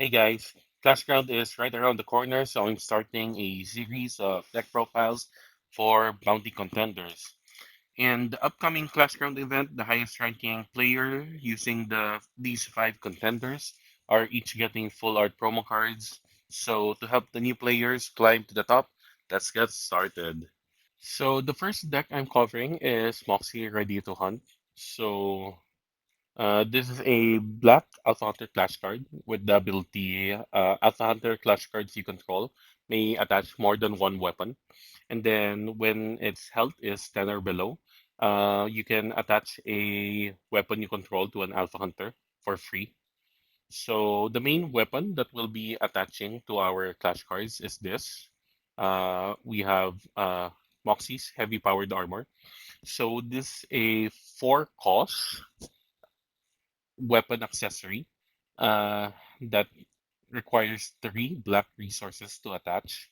Hey guys, Clash Ground is right around the corner, so I'm starting a series of deck profiles for bounty contenders. In the upcoming Clash Ground event, the highest ranking player using these five contenders are each getting full art promo cards. So to help the new players climb to the top, let's get started. So the first deck I'm covering is Moxie Ready to Hunt. So this is a black Alpha Hunter Clash card with the ability Alpha Hunter Clash cards you control may attach more than one weapon. And then when its health is 10 or below, you can attach a weapon you control to an Alpha Hunter for free. So the main weapon that we'll be attaching to our Clash cards is this. We have Moxie's Heavy Powered Armor. So this a 4 cost weapon accessory that requires 3 black resources to attach.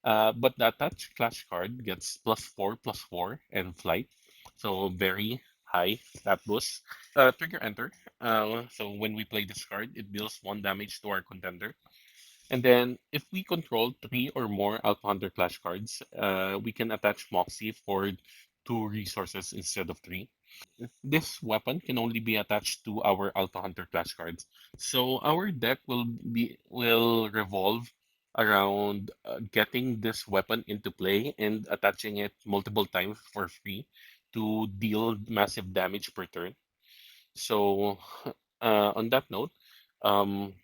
But the attached clash card gets +4/+4 and flight, so very high stat boost. Trigger enter. So when we play this card, it deals 1 damage to our contender. And then if we control 3 or more Alpha Hunter Clash cards, we can attach Moxie for 2 resources instead of 3. This weapon can only be attached to our Alpha Hunter class cards. So our deck will revolve around getting this weapon into play and attaching it multiple times for free to deal massive damage per turn. So on that note, um,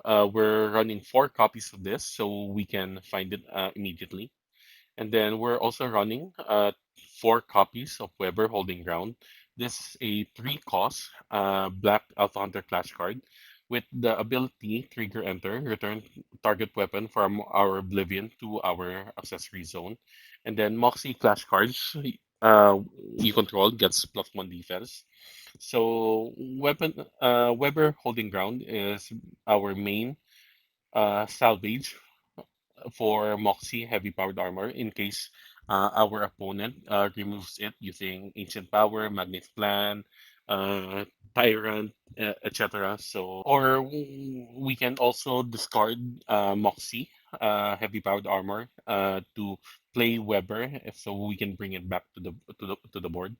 we're running 4 copies of this so we can find it immediately. And then we're also running 4 copies of Weber Holding Ground. This is a 3 cost Black Alpha Hunter Clash card with the ability Trigger Enter, return target weapon from our Oblivion to our accessory zone. And then Moxie Clash cards uh, you control gets +1 defense. So Weber Holding Ground is our main salvage for Moxie heavy powered armor in case our opponent removes it using Ancient Power, Magnet Plan, uh, Tyrant, etc. So, or we can also discard Moxie heavy powered armor to play Weber, so we can bring it back to the board.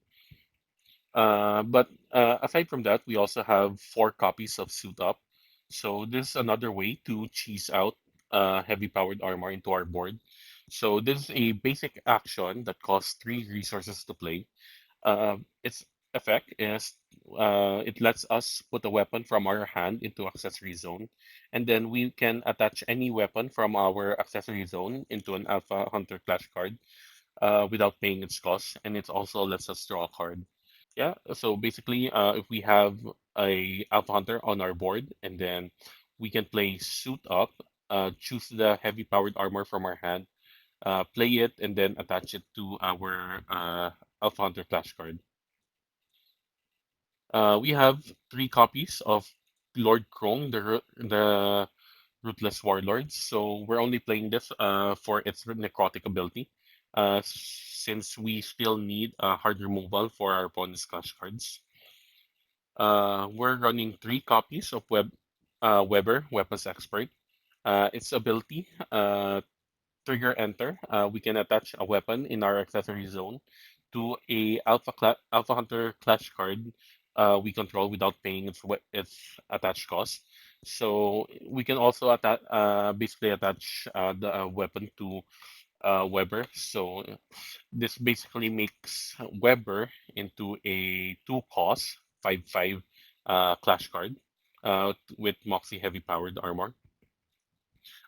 But aside from that, we also have 4 copies of Suit Up. So this is another way to cheese out heavy powered armor into our board. So this is a basic action that costs 3 resources to play. Its effect is it lets us put a weapon from our hand into accessory zone, and then we can attach any weapon from our accessory zone into an Alpha Hunter Clash card without paying its cost, and it also lets us draw a card. Yeah, so basically, if we have a Alpha Hunter on our board, and then we can play Suit Up, choose the heavy powered armor from our hand, play it, and then attach it to our Alpha Hunter Clash card. We have 3 copies of Lord Krong, the Ruthless Warlord. So we're only playing this for its necrotic ability, since we still need hard removal for our opponent's clash cards. We're running 3 copies of Weber Weapons Expert. Its ability, Trigger Enter. We can attach a weapon in our accessory zone to a Alpha Hunter Clash card we control without paying its attached cost. So we can also basically attach the weapon to Weber. So this basically makes Weber into a 2 cost 5/5 Clash card with Moxie heavy powered armor.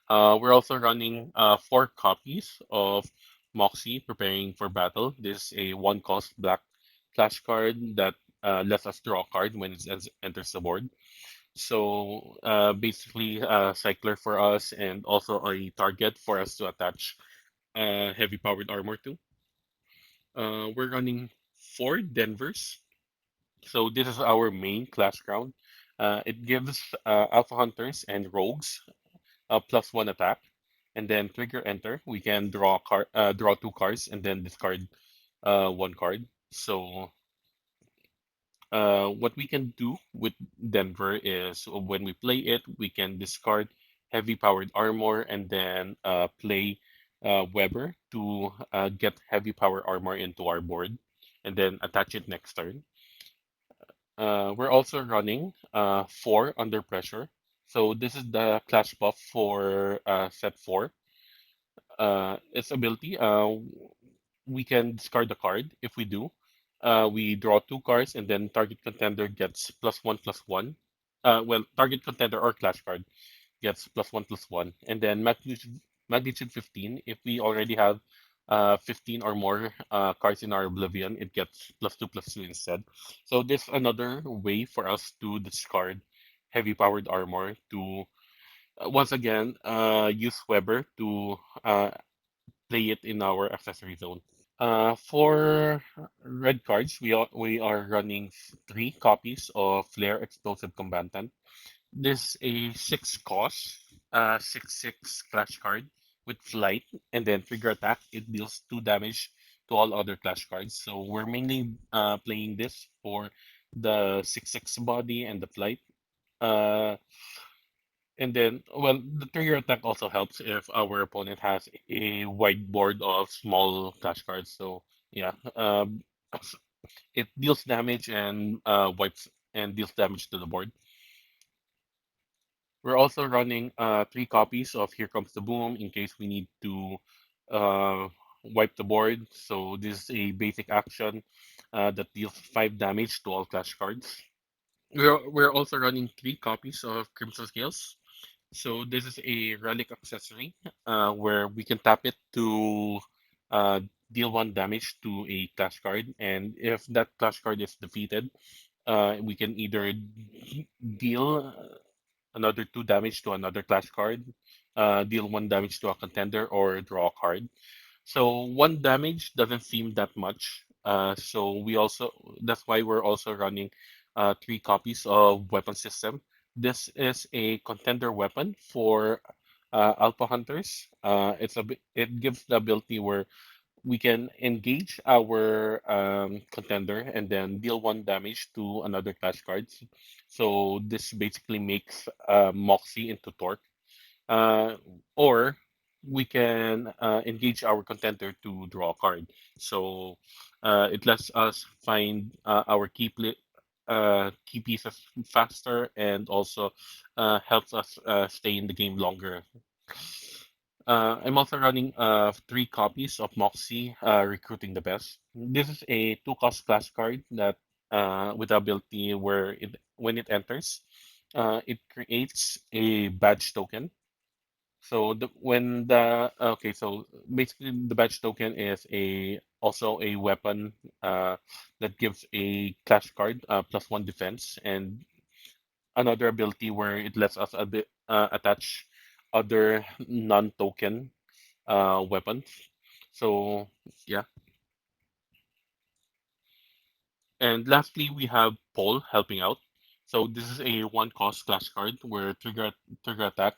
We're also running 4 copies of Moxie preparing for battle. This is a 1 cost black Clash card that lets us draw a card when it enters the board. So basically, a cycler for us and also a target for us to attach heavy powered armor to. We're running 4 Denvers. So this is our main class ground. It gives Alpha Hunters and Rogues a +1 attack, and then trigger enter. We can draw 2 cards, and then discard 1 card. So What we can do with Denver is when we play it, we can discard heavy powered armor and then play Weber to get heavy power armor into our board and then attach it next turn. We're also running 4 under pressure. So this is the clash buff for set 4. Its ability, we can discard the card. If we do, we draw 2 cards, and then target contender gets +1/+1. Well, target contender or clash card gets +1/+1, and then magnitude 15. If we already have 15 or more cards in our Oblivion, it gets +2/+2 instead. So this another way for us to discard heavy powered armor to once again use Weber to play it in our accessory zone. For red cards, we are running 3 copies of Flare Explosive Combatant. This is a 6 cost, 6/6 clash card with flight, and then trigger attack. It deals 2 damage to all other clash cards. So we're mainly playing this for the 6/6 body and the flight. Uh, and then, well, the trigger attack also helps if our opponent has a wide board of small clash cards. So yeah, it deals damage and wipes and deals damage to the board. We're also running 3 copies of Here Comes the Boom in case we need to uh, wipe the board. So this is a basic action that deals 5 damage to all clash cards. We're also running 3 copies of Crimson Scales. So this is a relic accessory where we can tap it to uh, deal 1 damage to a clash card, and if that clash card is defeated, we can either deal another 2 damage to another clash card, deal 1 damage to a contender, or draw a card. So 1 damage doesn't seem that much. So we also that's why we're also running 3 copies of weapon system. This is a contender weapon for Alpha Hunters. It gives the ability where we can engage our contender and then deal 1 damage to another clash cards. So this basically makes Moxie into Torque. Uh, or we can engage our contender to draw a card. So it lets us find our key pieces faster and also helps us stay in the game longer. I'm also running 3 copies of Moxie, Recruiting the Best. This is a 2 cost class card that with the ability where when it enters, it creates a badge token. So so basically the badge token is a also a weapon that gives a clash card +1 defense and another ability where it lets us attach other non-token weapons. So yeah, and lastly we have Paul helping out. So this is a 1 cost clash card where trigger attack.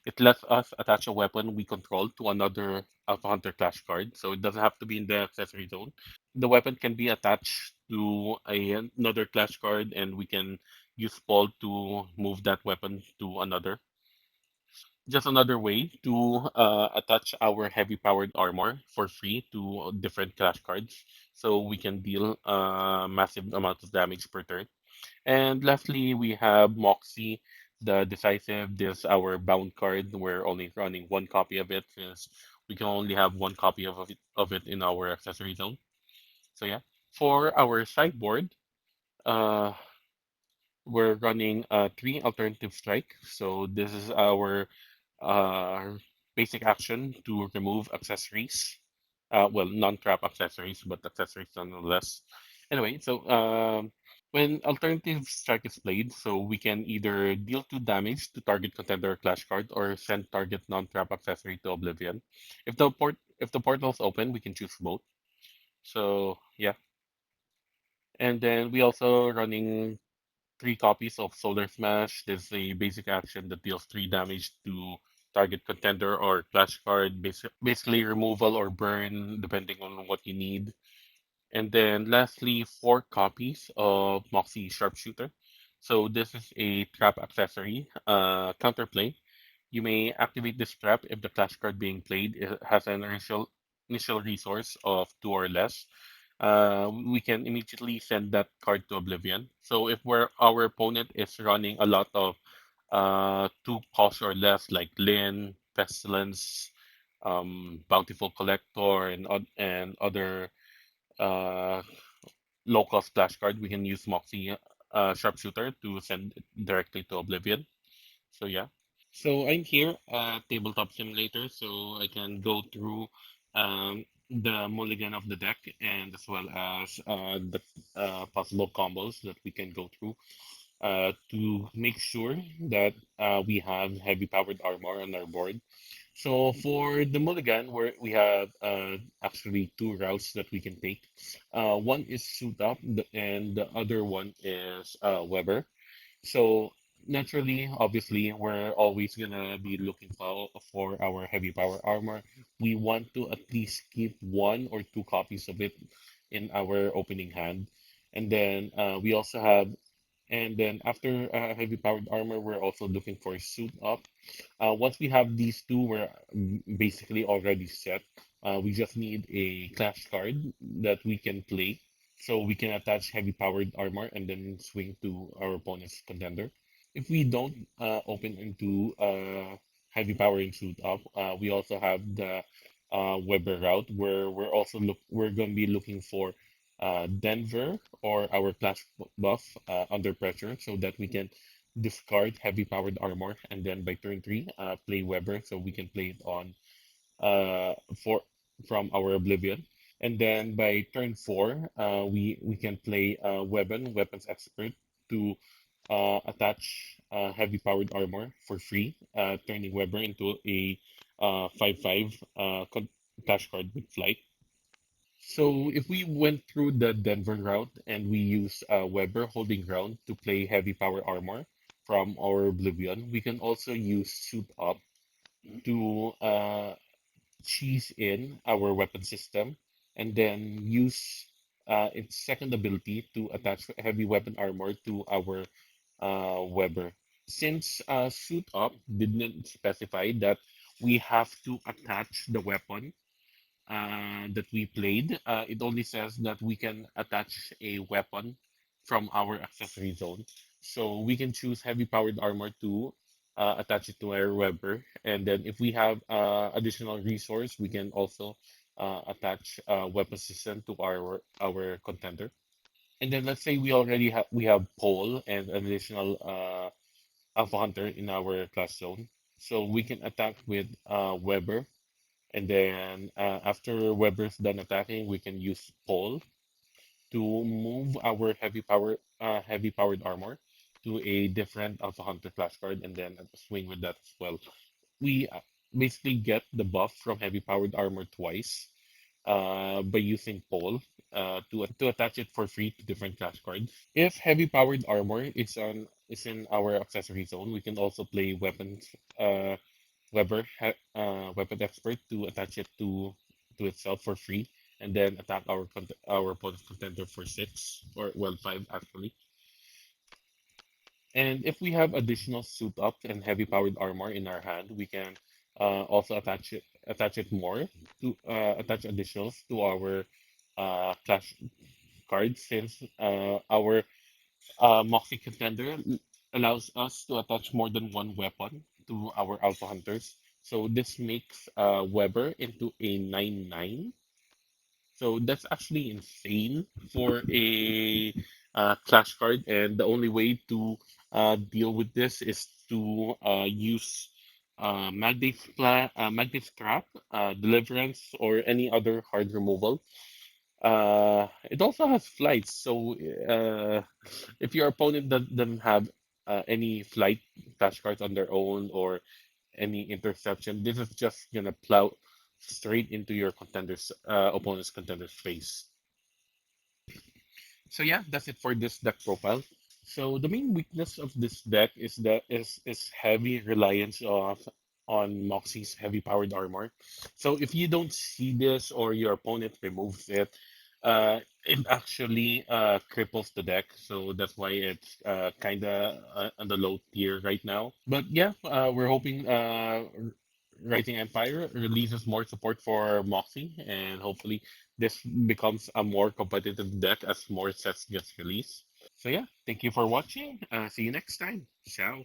It lets us attach a weapon we control to another Alpha Hunter clash card, so it doesn't have to be in the accessory zone. The weapon can be attached to another clash card, and we can use Paul to move that weapon to another. Just another way to attach our heavy powered armor for free to different clash cards, so we can deal massive amounts of damage per turn. And lastly, we have Moxie, the Decisive. This is our bound card. We're only running 1 copy of it since we can only have 1 copy of it in our accessory zone. So yeah, for our sideboard, uh, we're running 3 alternative strike. So this is our uh, basic action to remove accessories. Well, non-trap accessories, but accessories nonetheless. Anyway, so when alternative strike is played, so we can either deal 2 damage to target contender or clash card, or send target non-trap accessory to oblivion. If the portal's open, we can choose both. So yeah, and then we also running 3 copies of Solar Smash. This is a basic action that deals 3 damage to target contender or clash card, basically removal or burn, depending on what you need. And then lastly, four copies of Moxie Sharpshooter. So this is a trap accessory, counterplay. You may activate this trap if the flashcard being played has an initial resource of two or less. We can immediately send that card to Oblivion. So if our opponent is running a lot of two cost or less, like Lin, Pestilence, Bountiful Collector, and other uh, low-cost flashcard, we can use Moxie Sharpshooter to send it directly to Oblivion. So yeah. So I'm here at Tabletop Simulator, so I can go through the mulligan of the deck and as well as the possible combos that we can go through to make sure that we have heavy powered armor on our board. So for the mulligan, we have actually two routes that we can take. One is suit up, and the other one is Weber. So naturally, obviously, we're always gonna be looking for our heavy power armor. We want to at least keep one or two copies of it in our opening hand. And then we also have, and then after heavy powered armor, we're also looking for suit up. Once we have these two, we're basically already set. We just need a clash card that we can play. So we can attach heavy powered armor and then swing to our opponent's contender. If we don't open into heavy powering suit up, we also have the Weber route where we're going to be looking for Denver or our clash buff under pressure so that we can discard heavy powered armor and then by turn three play Weber so we can play it on for from our Oblivion. And then by turn four, we can play Weapons Expert to attach heavy powered armor for free, turning Weber into a 5/5 cash card with flight. So if we went through the Denver route and we use Weber holding ground to play heavy power armor from our Oblivion, we can also use Suit Up to cheese in our weapon system and then use its second ability to attach heavy weapon armor to our Weber. Since Suit Up didn't specify that we have to attach the weapon that we played, it only says that we can attach a weapon from our accessory zone. So we can choose heavy powered armor to attach it to our Weber. And then if we have additional resource, we can also attach weapon system to our contender. And then let's say we have pole and an additional alpha hunter in our class zone. So we can attack with Weber and then after Weber's done attacking, we can use Pole to move our heavy powered armor to a different Alpha Hunter flashcard and then swing with that as well. We basically get the buff from heavy powered armor twice by using Pole to attach it for free to different flashcards. If heavy powered armor is in our accessory zone, we can also play weapon expert to attach it to itself for free, and then attack our opponent's contender for six or well five actually. And if we have additional suit up and heavy powered armor in our hand, we can also attach it more to attach additionals to our clash cards since our Moxie Contender allows us to attach more than one weapon to our Alpha Hunters. So this makes Weber into a 9/9. So that's actually insane for a Clash card. And the only way to deal with this is to use Magnate Trap, Deliverance, or any other hard removal. It also has flights, so if your opponent doesn't have any flight flashcards on their own or any interception, this is just gonna plow straight into your contender's opponent's contender's face. So yeah, that's it for this deck profile. So the main weakness of this deck is heavy reliance of on Moxie's heavy powered armor. So if you don't see this or your opponent removes it, It actually cripples the deck, so that's why it's kind of on the low tier right now. But yeah, we're hoping Rising Empire releases more support for Moxie, and hopefully this becomes a more competitive deck as more sets gets released. So yeah, thank you for watching. See you next time. Ciao.